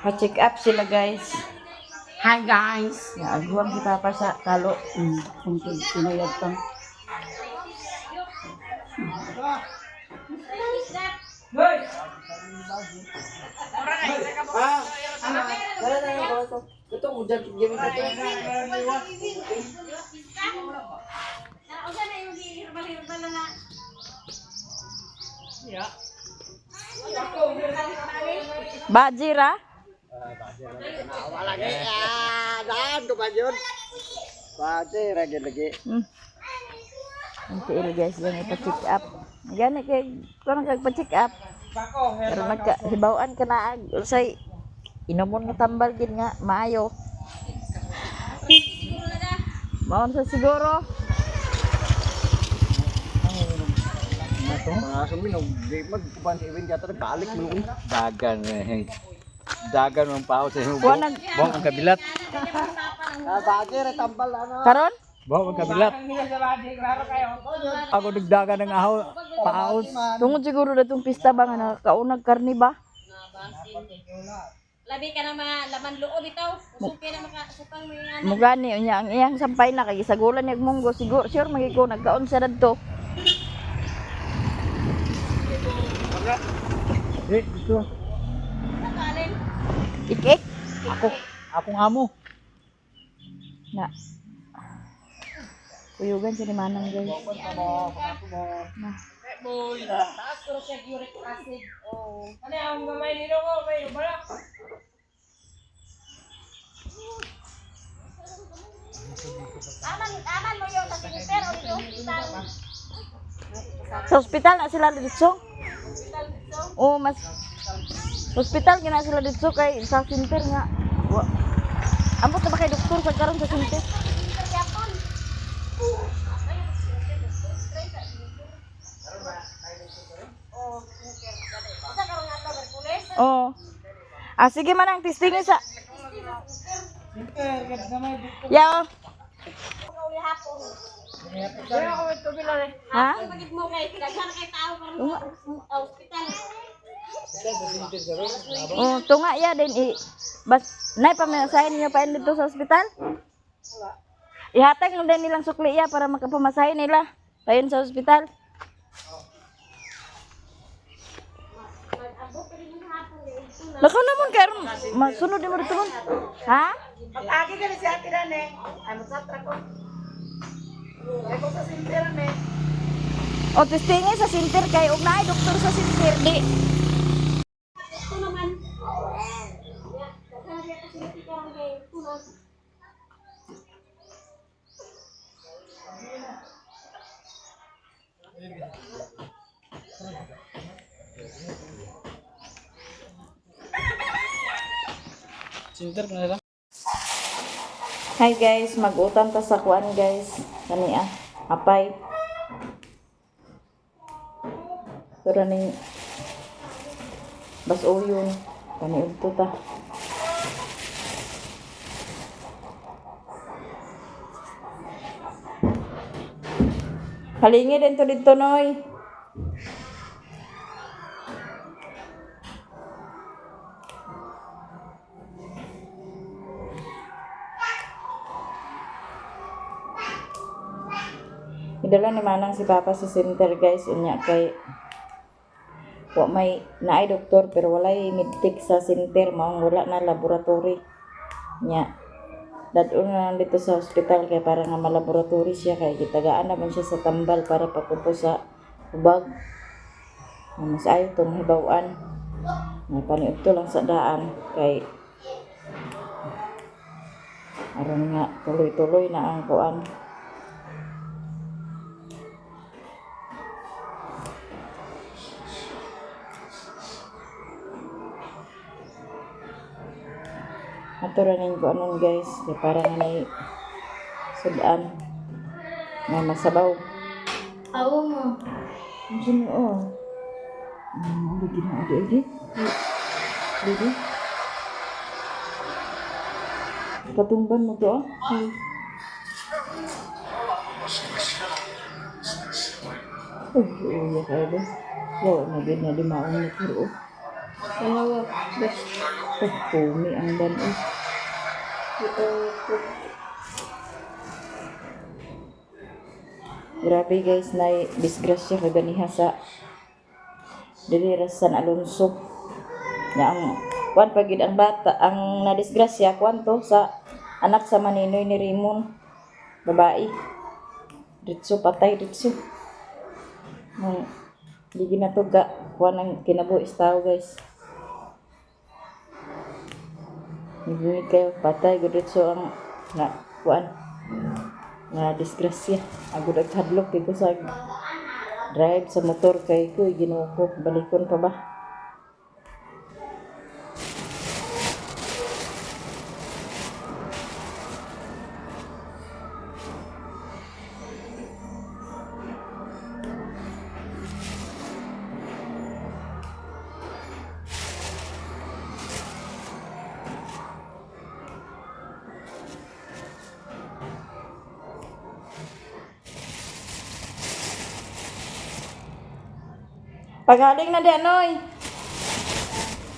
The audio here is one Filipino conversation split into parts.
Pa-check up sila guys. Hi guys. Agwang si Papa sa talo. Kung sinuyod kang. Bajira? Wala lagi. Daan ko ba yun? Bate, lagi. Nanti guys, ganyan pa-check up. Ganyan kay, kung nagpa-check up. Pero nagkahibawaan ka na, say, inumon nga tambal din nga, maayo. Maon sa siguro. Mga suminog, di magkuban si Iwin kata nagkalik mo nung dagan eh. Dagan ng pao sa hinubo. Buwan Buwan ang kabilat. Bate, tambal ano. Karon? Buwan ang kabilat. Ako nagdagan ng paos. Tungod siguro na itong pista ba nga nakaunag karni ba? Labi ka ng mga laman loob itaw. Suki na makasukang mga Mugani unya ang iyang sampay na kay sagulan niya munggo siguro sure magiko nagkaon sa dadto. Dito. nakalin. Ik-ik Akong amo. na. Kuyugan si ni Manang guys. Na. Boy. Taas ko siya uric acid. Oh. Ano ang gamay nito ko? May balak. Aman mo yun sa sinipero dito. Sa ospital na sila dito. Oh, mas hospital gina sila dito kay sa center nga. Ambot na ba kay doktor sa karon sa center? Oh. Ah, sige man ang testingin sa. Yaw. Ha? Pagit mo kay daghan kay tao karon sa ospital. Oh, tunga ya din bas nay pamasahin niyo pa dito sa ospital? Ihatag lang din nilang sukli ya para makapamasahin nila payon sa ospital. Lakaw naman karon masunod mo dito. Ha? Pag-agi ka si ate Rane. Ay magsatra ko. Ay ko sa center ne. O testingin sa center kay ug naay doktor sa center di. Ito naman. Daghan ka sa center kay tunog. Hi guys, mag-utang ta sa kuan guys. Kani apay. Pero ning bas uyon. Kani udto ta. Halingi din to dito noy. Idala ni Manang si Papa sa center guys unya kay wa may naay doktor pero walay medtech sa center mao wala na laboratory nya. Dadun na lang dito sa hospital kay para nga malaboratory siya kay gitagaan naman siya sa tambal para pakupo sa ubag. Mas ayo tong hibaw-an. May paniudto lang sa daan kay aron nga tuloy-tuloy na ang kuan. Ato rin ko anon guys, kaya para nga may sudan nga masabaw. Awo mo. Diyan mo lagi na adi. Lagi. Katumban mo to Oh, ya kaya ba? Wow, na din na di maong na puro. Dalawa. Bes. Oh, pumi ang dan. Grabe guys, na disgrasya kaganiha sa dili ra San Alonso. Nya ang kuan pagid ang bata ang nadisgrasya kuan to sa anak sa maninoy ni Raymond, babae. Ditso patay ditso. Nang di ginatuga kuan ang kinabuhis tao guys. Hindi kayo patay gud ditso ang na kuan na disgrasya. Agud hadlok ko sa drive sa motor kay ko Ginoo ko balikon pa ba. Pagaling na di anoy.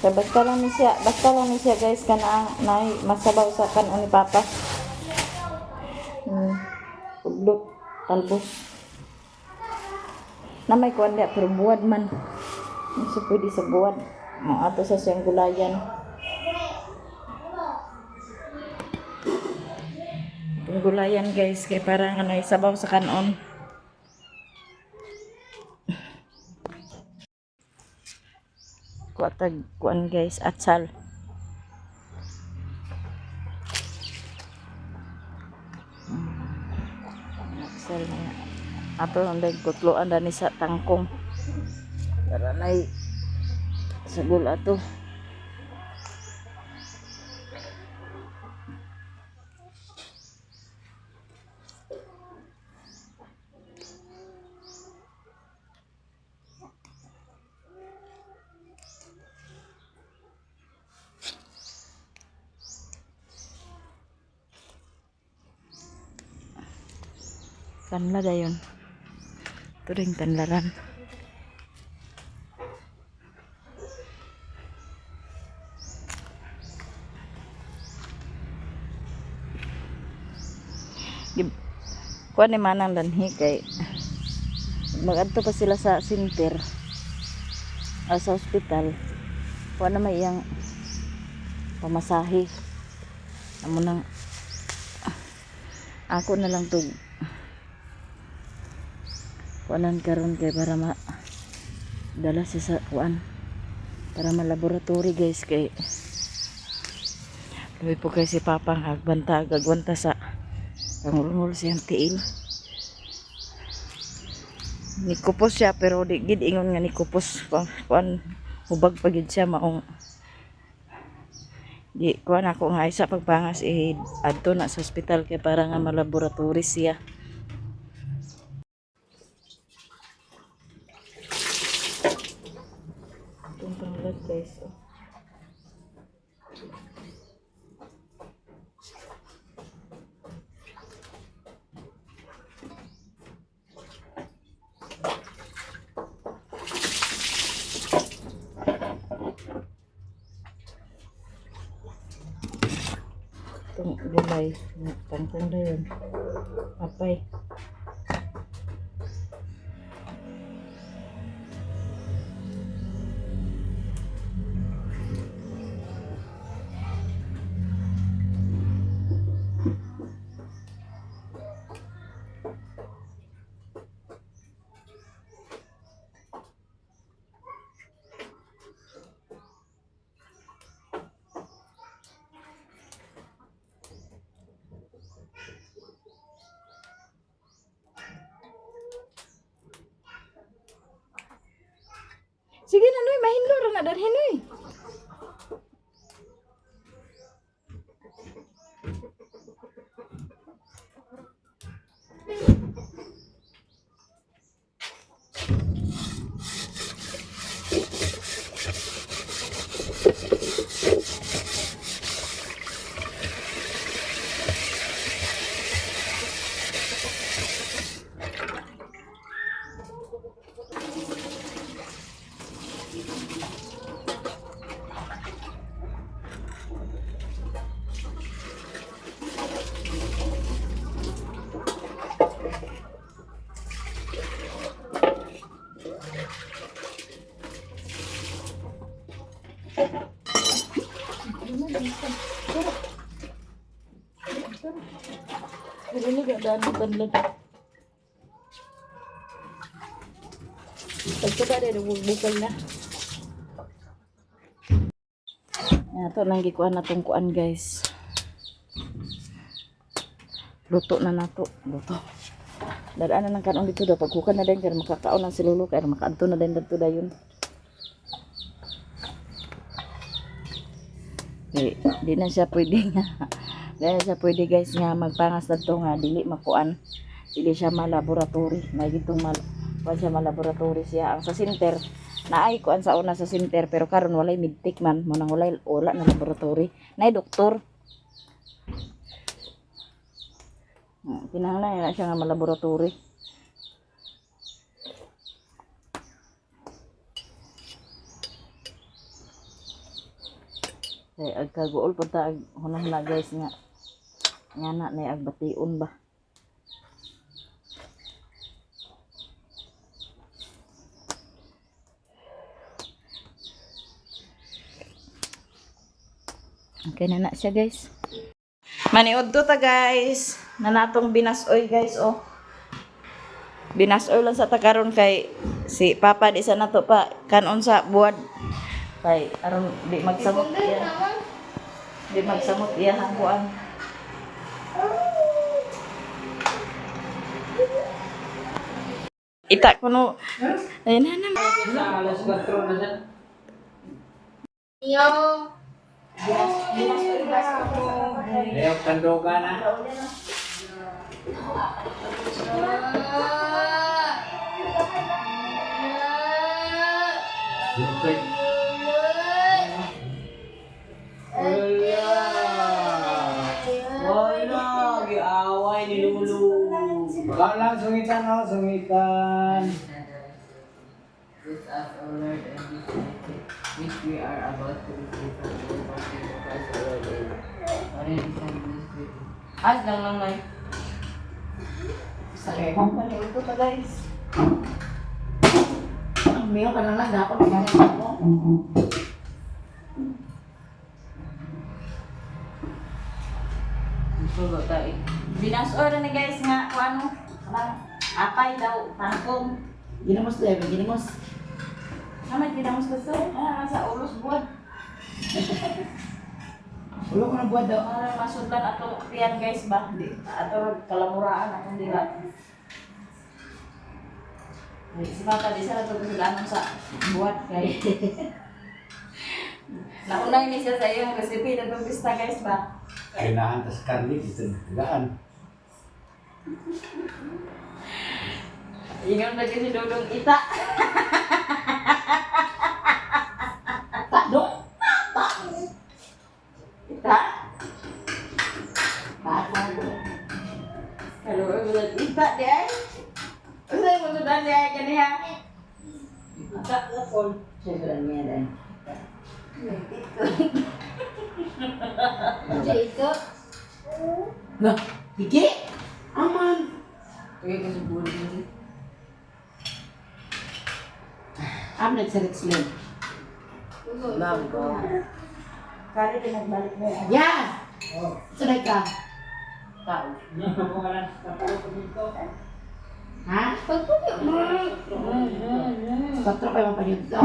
So, basta lang ni siya guys kana ang nay masabaw sa kanon ni Papa. Udlot talbos. Na may kuan dia pero buwad man. Hindi pwede sa buwad. Ang ato sa siyang gulayan. Yung gulayan guys kay parang ano sabaw sa kanon. Kuatag kuan guys atsal. Atsal na yan. Ato ang kutloan dani sa tangkong. Para nay sagol ato. Tanla dayon. Ito rin tanlaran. Kuan ni manang danhi kay magadto pa sila sa center sa ospital. Kuan na may iyang pamasahe. Amo nang ako na lang tug kuanan karon kay para dala siya sa kuan para malaboratory guys kay luwi po kay si Papa agwanta sa pangulungol siyang tiil. Nikupos siya pero di gid ingon nga nikupos kuan hubag pagid siya maong di kuan ako nga isa pagpangas adto na sa ospital kay para nga malaboratory siya. Guys, itong gulay tangkong na yun apay. Sige na Noy, mahindlo ra na dalhin Noy. Ini gak ada nonton lagi. Coba deh bukal na. Ya, ito nang gikuan na tungkuan guys. Luto na nato. Luto. Dadaan na ng kanon dito daw. Pagkukan na din kaya makakaon ng silulu kaya makaanto na din dito dayon. Di na siya pwede nga. Dahil siya pwede guys nga magpangas na ito nga dili makuan. Dili siya malaboratory. May gitong siya malaboratory siya. Ang sa center, naay kuan sa una sa center pero karon walay midtik man. Munang wala na laboratory. Naay doktor. Kinahanglan na siya nga malaboratory. Kaya agkaguol po ta hunahuna guys nga na agbation ba. Okay na siya guys. Maniod to ta guys. Nanatong binasoy guys oh. Binasoy lang sa takaron kay si Papa di sa nato pa kanon sa buwad. Kay aron di magsamot iya. Di magsamot iya hangkuan. Ita ko no. Ayun na. Alas 4 na siya. Yo. Ayaw tandoga na. Wala, giaway ni Lulu. Bala, sungitan o, sungitan. This as our Lord and this message, which we are about to receive from the Lord Jesus Christ our Lord and already sent this to you. As lang nay. Sakay ko pa niyo to guys. Mayo ka lang dapat maganda mo. Gusto ba tayo? Binasoy na ni guys nga kung ano. Kanang apay daw tangkong. Ginamos lebe, ginamos. Naman ginamos ko to. Sa ulos buwan. Ulo ko na buwan daw. Ano masudlan ato tiyan guys ba? Di ato kalamuraan akong dila. Si Papa di sa ato sudanon sa buwan kay. Naunang ini siya sa iyong recipe na itong pista guys ba? Kailangan tas karni, ito nagaan. Ingon lagi si Dodong Ita. Tak do. Ita. Tak do. Kalau udah Ita dia. Usai mo sudah dia kaniya. Tak lapon. Sebenarnya dan. Jadi itu. Nah, Iki aman. Okay, kasi buwan din. Am nagsarit sila. Ma'am ko. Kali pinagbalik mo yan. Ya. Sudah ka. Tao. Ha? Patro kayo mapanyod to.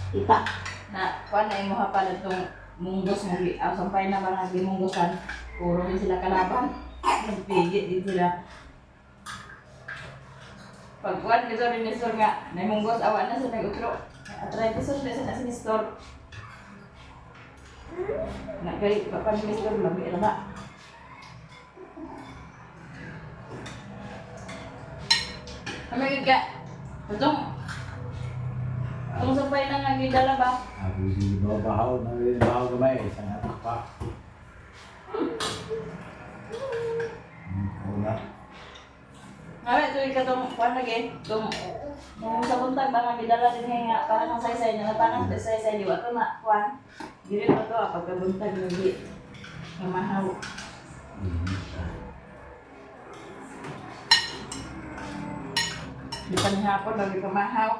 Ita. Na, kuan na yung mga pala itong munggos mo. Sampay na mga gimunggosan. Puro din sila kalaban. Nagpigit din sila. Pag kuan dito rin ni Sir nga, na munggos, awan na sa nag-utro. Atry ko sa na si Nestor. Na kay papa ni Nestor labi na ba? Kami ka. Itong sampay na nga gidala ba? Ako hindi babahaw gamay, sana pa. Una. Ngawe, tuloy ka itong kuan lagi. Itong sa buntag ba nga gidala din nga para ng saysay na natangas sa saysay di wato na kuan. Dili pa to, pagkabuntag hindi mamahaw. Di pa ni hapon, lagi kamahaw.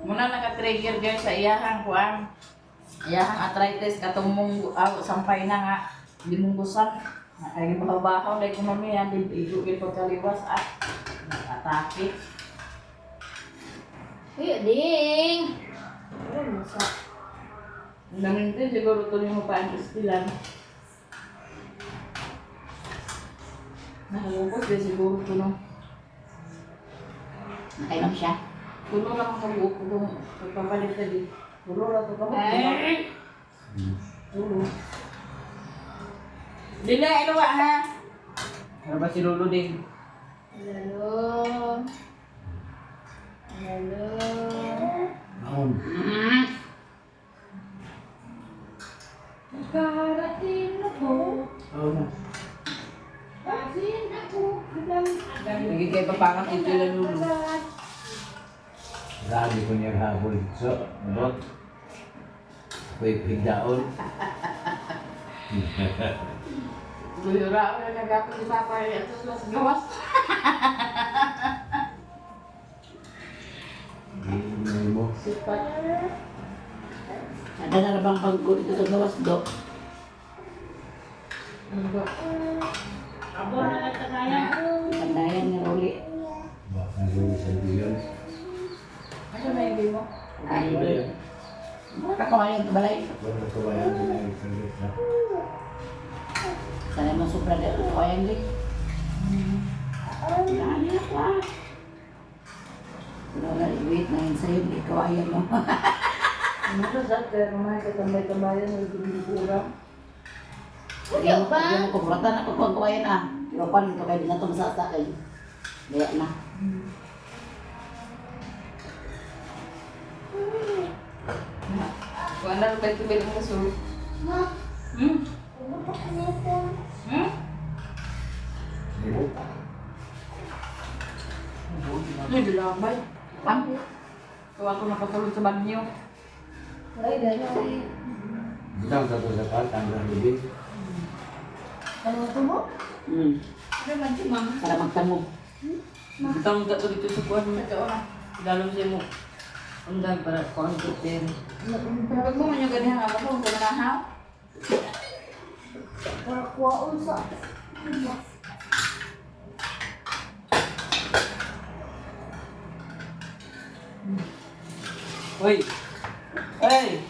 Muna naka-trigger guys sa iyahang kuang. Iyahang arthritis, katong mong sampay na nga. Di mong gusan. Nakagi bahaw-bahaw, dahil kumamiya, di igugil pagkaliwas at atake. Kuya Ding! Ang dami din, siguro tuloy mo pa ang istilan. Nakalupos din siguro tulong. Nakainom siya. Tulong lang ang kabuok kung pagpapalit na di. Tulong lang ito kabuok. Ay! Tulong. Dila, inuwa ha? Ano ba si Lolo din? Lalo. Lalo. Nakarating ako. Pasin ako. Nagigay pa parang ito lang Lolo. Grabe ko niya habol. So, bot. Ako'y pigdaon. Guyura ako na nagapon si Papa at sa gawas. Hindi mo. Sipat. Ada na bang bangko ito sa gawas do? Ano ba? Abo na nagtagayan. Pandayan ni Roli. Baka nagawin sa diyon. Ano na yung mo? Ay, kakawayan ito balay. Wala ko ba yan? Nagkalit na. Sana mo supra dito kakawayan din. Nani ako ah. Wala, wait na yun sa'yo, di kawayan mo. Ano to sa pero mga katambay-tambayan ng gulipura. Hindi mo kumuratan ako kung kawayan ah. Pero paano ito kayo din na ito masasakay. Kaya na. Kung ano ba ito bilang kasulog? Hmm? Hmm? May bilambay. Pang? Kung ako nakatulog sa banyo. Butang sa to sa patang na libig. Para magtamo. Butang ka to dito sa kuwan mo. Dalong siya mo. Undag para kontutin. Pag mo man yung ganyan ako kung kumanahaw. Hoy! Hey!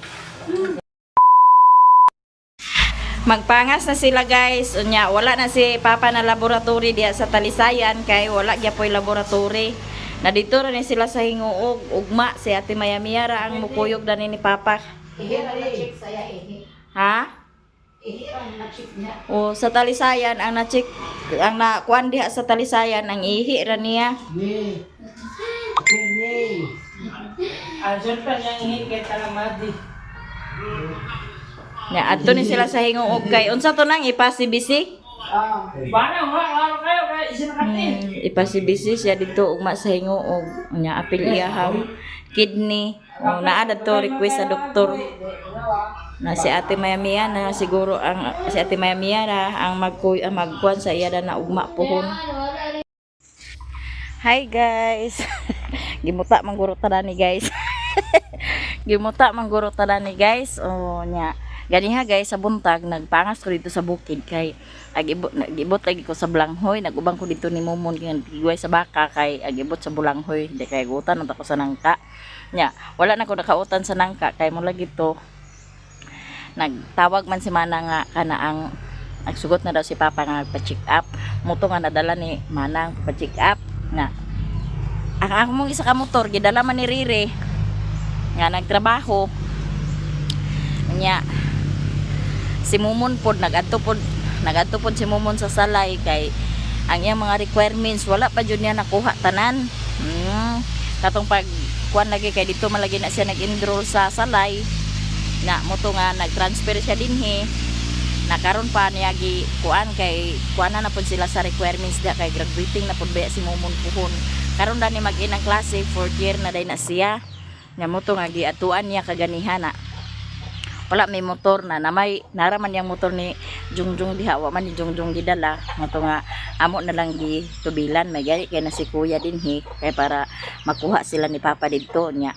Magpangas na sila guys. Unya, wala na si Papa na laboratory diya sa Talisayan kay wala gyud poy laboratory. Na dito ra ni sila sa Hinguog, ugma si Ate Mayamiara ang mukuyog dani ni Papa. Ihira na check saya ihi. Ha? Ihira na check niya. O sa Talisayan ang na-check ang nakuan diha sa Talisayan ang ihi ra niya. Anson pa niyang higit alamadi. Nya adto ni sila sa Hinguog kay unsa to nang ipasibisi? Bana nga, lalo kayo kaya isin kati. Ipasibisi siya dito ugma sa Hinguog. Nya apil iyahang kidney. O naa to request sa doktor. Na si Ate Mayamia na siguro ang si Ate Mayamia ang magkuan sa iya na ugma pohon. Hi guys. Gimuta mangguro ni guys. Gimuta mangguro ni guys. O nya ganiha guys sa buntag nagpangas ko dito sa bukid kay agibot lagi ko sa Bulanghoy, nagubang ko dito ni Momon kay giguay sa baka kay agibot sa Bulanghoy, di kay gutan ako sa nangka. Nya, wala na ko nakautan sa nangka kay mo lagi to. Nagtawag man si Mana nga kana ang nagsugot na daw si Papa nga nagpa-check up. Muto nga nadala ni Manang pa-check up nga. Ang ako mong isa ka motor gidala man ni Rire nga nagtrabaho. Nya si Momon pod nagadto pod si Momon sa salay kay ang iyang mga requirements wala pa jud niya nakuha tanan. Katong pag kuan lagi kay dito malagi na siya nag-enroll sa salay. Na moto nga nag-transfer siya dinhi. Na karon pa niya gi kuan kay kuan na pod sila sa requirements da kay graduating na pod ba si Momon puhon. Karon da ni mag-inang klase 4th year na day na siya. Nya moto nga gi atuan niya kaganihan na. wala may motor na may naraman yang motor ni Jungjung diha wa man ni Jungjung gidala moto nga amo na lang gi tubilan may gani kay na si kuya dinhi kay para makuha sila ni papa didto nya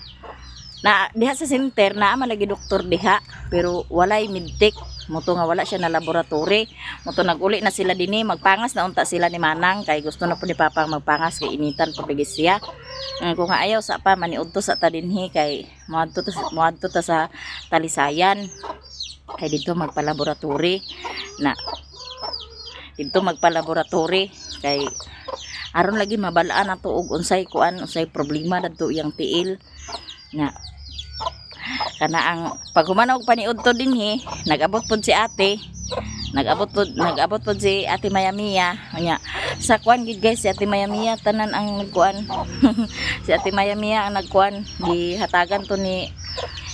na diha sa center na man lagi doktor diha pero walay midtik moto nga wala siya na laboratory moto naguli na sila dinhi magpangas na unta sila ni Manang kay gusto na po ni papa magpangas kay initan pa bigis siya. Kung nga ayaw sa pa maniudto sa ta dinhi kay moadto ta sa Talisayan kay dito magpa-laboratory na dito magpa-laboratory kay aron lagi mabalaan nato og unsay problema dadto iyang tiil na kana ang paghumanog paniudto dinhi nag-abot pod si ate nag-abot pod si Ate Mayamia nya sa kuan gid guys si Ate Mayamia tanan ang nagkuan si Ate Mayamia ang nagkuan gihatagan to ni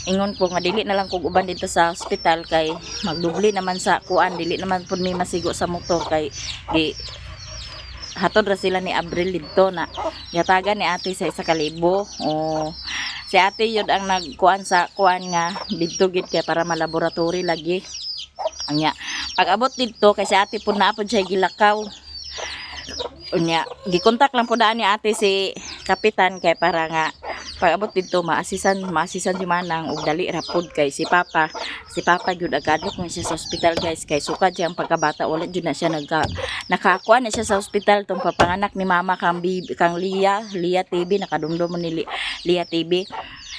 ingon ko nga dili na lang kog uban dito sa ospital kay magdubli naman sa kuan dili naman pud mi masigo sa motor kay hatod ra sila ni Abril dito na gihatagan ni ate sa 1,000 o si ate yun ang nagkuan sa kuan nga dito gid kay para malaboratory lagi anya pag abot dito kay si ate pud na pud siya gilakaw unya gikontak lang pud ani ate si kapitan kay para nga pag abot dito maasisan si Manang og dali ra pud kay si papa gyud agadok nga siya sa ospital guys kay sukad siya ang pagkabata wala jud na siya nakakuan na siya sa ospital tong papanganak ni mama kang Lia TV nakadumdum ni Lia TV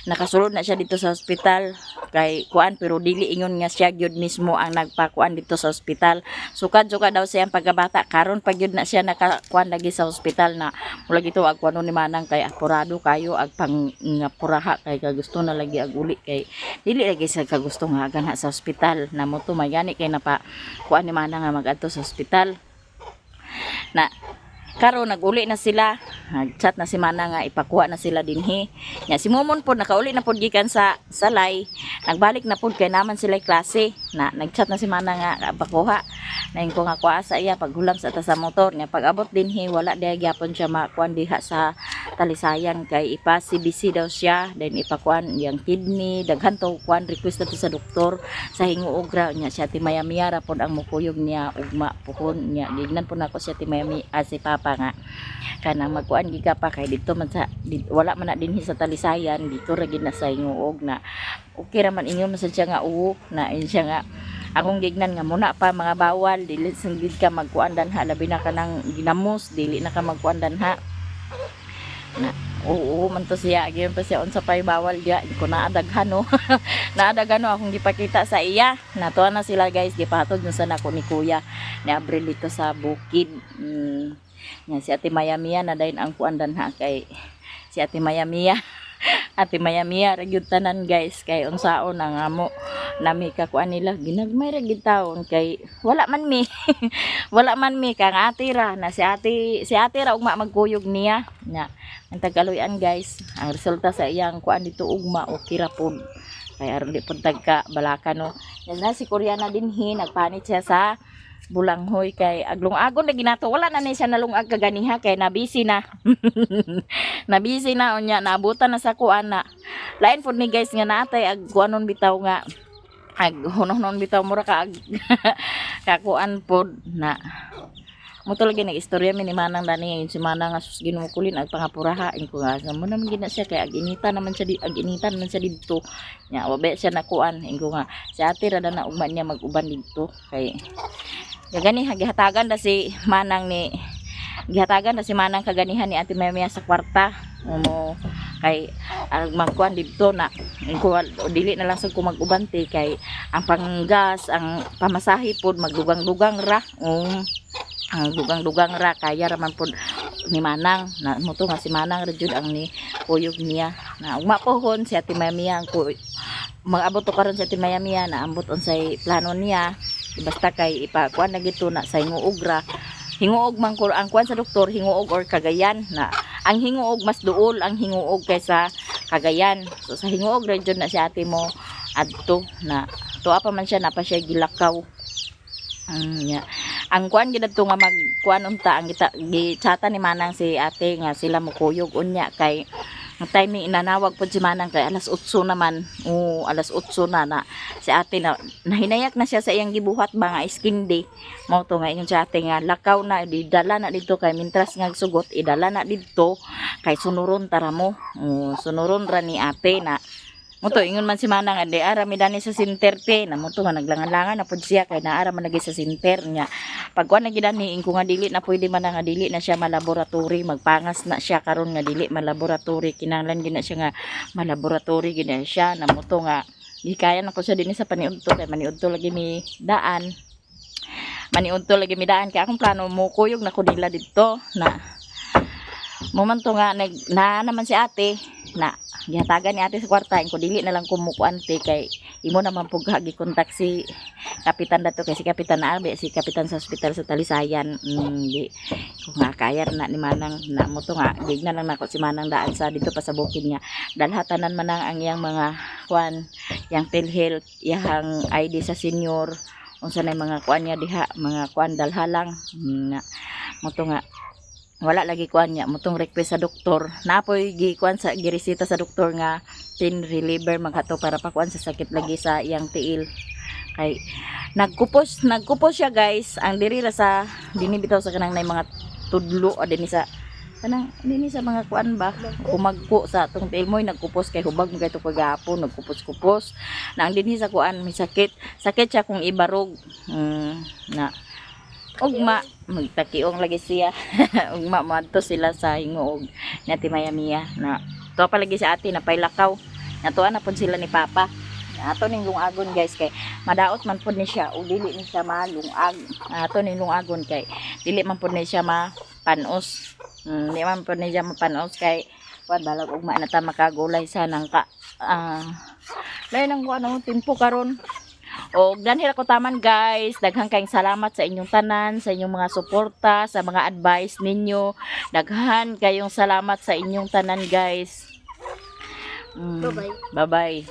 nakasulod na siya dito sa ospital kay kuan pero dili ingon nga siya gyud mismo ang nagpakuan dito sa ospital sukad daw siya ang pagkabata karon pag gyud na siya nakakuan lagi sa ospital na mula gito ag kuno ni Manang kay apurado kayo ag pang nga puraha kay kagusto na lagi ag uli kay dili lagi sa kagusto nga ganha sa ospital na mo to mayani kay napa kuan ni Manang nga magadto sa ospital na karon naguli na sila nagchat na si Manang nga ipakuha na sila dinhi nya si Momon pod nakauli na pod gikan sa Salay nagbalik na pod kay naman sila klase na nagchat na si Manang nga pakuha na ko nga kuha sa iya paghulam sa ta sa motor nya pag abot dinhi wala diha gyapon siya makuan diha sa Talisayan kay ipa CBC daw siya then ipakuan yang kidney daghan to kuan request to sa doktor sa hinguog ra nya si Ate Mayamia ra pod ang mukuyog niya ugma puhon nya gignan po nako si Ate Mayamia si papa nga kana magkuan giga pa kay dito man sa wala man na dinhi sa Talisayan dito ra gid na sa hinguog na okay ra man ingon man sa siya nga uwo na siya nga akong gignan nga muna pa mga bawal dili sanggid ka magkuan danha labi na kanang ginamos dili na ka magkuan danha na oo man to siya gyud pa siya unsa pay bawal dia ko naadaghan no naadaghan no akong gipakita sa iya natuwa na sila guys gipahatod sa nako ni kuya ni Abril dito sa bukid nya si Ate Mayamia na dayon ang kuan danha kay si Ate Mayamia ra gyud tanan guys kay unsaon ang amo nami ka kuan nila ginagmay ra gyud taon kay wala man mi wala man mi kang ate ra na si ate ra ugma magkuyog niya nya ang tagaluyan guys ang resulta sa iyang kuan dito ugma okay ra pod kay aron di pud tagka balaka no yan na si Koreana dinhi nagpanit siya sa Bulanghoy kay aglong-agon na ginato wala na ni siya nalungag kaganiha kay nabisi na nabisi na unya naabutan na sa kuan na lain pod ni guys nga natay ag kuanon bitaw nga ag hunon bitaw mura ka ag kakuan pod na mo to lagi nag-istorya mi ni Manang dani si Manang nga sus ginukulin ag pangapuraha ko nga mo naman gina siya kay ag initan naman siya didto nya wabe siya nakuan ko nga si ate ra na ugma niya mag-uban didto kay gani gihatagan na si Manang kaganihan ni Ate Mayamia sa kwarta mo kay magkuan didto na ko dili na lang sad ko mag-ubante kay ang panggas ang pamasahe pod magdugang-dugang ra ang dugang-dugang ra kaya raman pod ni Manang na mo to nga si Manang ra jud ang ni kuyog niya na ugma pohon si Ate Mayamia ang mag-abot to karon si Ate Mayamia na ambot unsay plano niya basta kay ipakuan na gito na sa hinguog ra hinguog man ko ang kuan sa doktor hinguog or Cagayan na ang hinguog mas duol ang hinguog kaysa Cagayan so sa hinguog ra jud na si ate mo adto na tuwa pa man siya napa siya gilakaw ang kuan gid adto nga magkuan unta ang gitsata ni Manang si ate nga sila mukuyog unya kay Ang timing inanawag po si Manang kay alas 8 naman. Oo, alas 8 na si ate na nahinayak na siya sa iyang gibuhat ba nga iskindi. Mao to nga ingon si ate nga lakaw na idala na dito kay mintras nga sugot idala na dito kay sunuron tara mo. Sunuron ra ni ate na moto ingon man si Manang ade ara mi dani sa center te na moto nga naglangan-langan na pud siya kay naara man lagi sa center nya pagkuan na gidani ingko nga dili na pwede man nga dili na siya malaboratory magpangas na siya karon nga dili malaboratory kinahanglan gid na siya nga malaboratory gid na siya na moto nga gikayan ako siya dinhi sa paniudto kay maniudto lagi mi daan kay akong plano mo kuyog na ko nila dito na momento nga na naman si ate na gihatagan ni ate sa kwarta ko dili na lang kumukuante kay imo naman pug gikontak si kapitan dato kay si kapitan na abi si kapitan sa ospital sa Talisayan di ko nga kaya na ni Manang na mo to nga gigna lang nako si Manang daan sa dito pa sa bukid niya dalhatanan man ang iyang mga kuan yang PhilHealth yang ID sa senior unsa na mga kuan niya diha mga kuan dalhalang na mo to nga wala lagi kuan niya motong request sa doktor napoy gikuan sa giresita sa doktor nga pain reliever maghato para pakuan sa sakit lagi sa iyang tiil kay nagkupos siya guys ang diri ra sa dinibitaw sa kanang nay mga tudlo o dinhi sa kanang dinhi sa mga kuan ba kumagpo sa tong tiil moy nagkupos kay hubag mo kay to kagapon nagkupos na ang dinhi sa kuan may sakit siya kung ibarog na ugma magtakiong lagi siya ugma madto sila sa hingoog na Timayamiya na to palagi si ate na pailakaw natuan na pud sila ni papa ato ning lungagon guys kay madaot man pud ni siya ug dili ni siya malungag ato ning lungagon kay dili man pud ni siya mapanos dili man pud ni siya mapanos kay kuan balag ugma na ta makagulay sa nangka lain ang kuan tempo karon o ganhira ko taman guys daghang kayong salamat sa inyong tanan sa inyong mga suporta sa mga advice ninyo daghan kayong salamat sa inyong tanan guys bye bye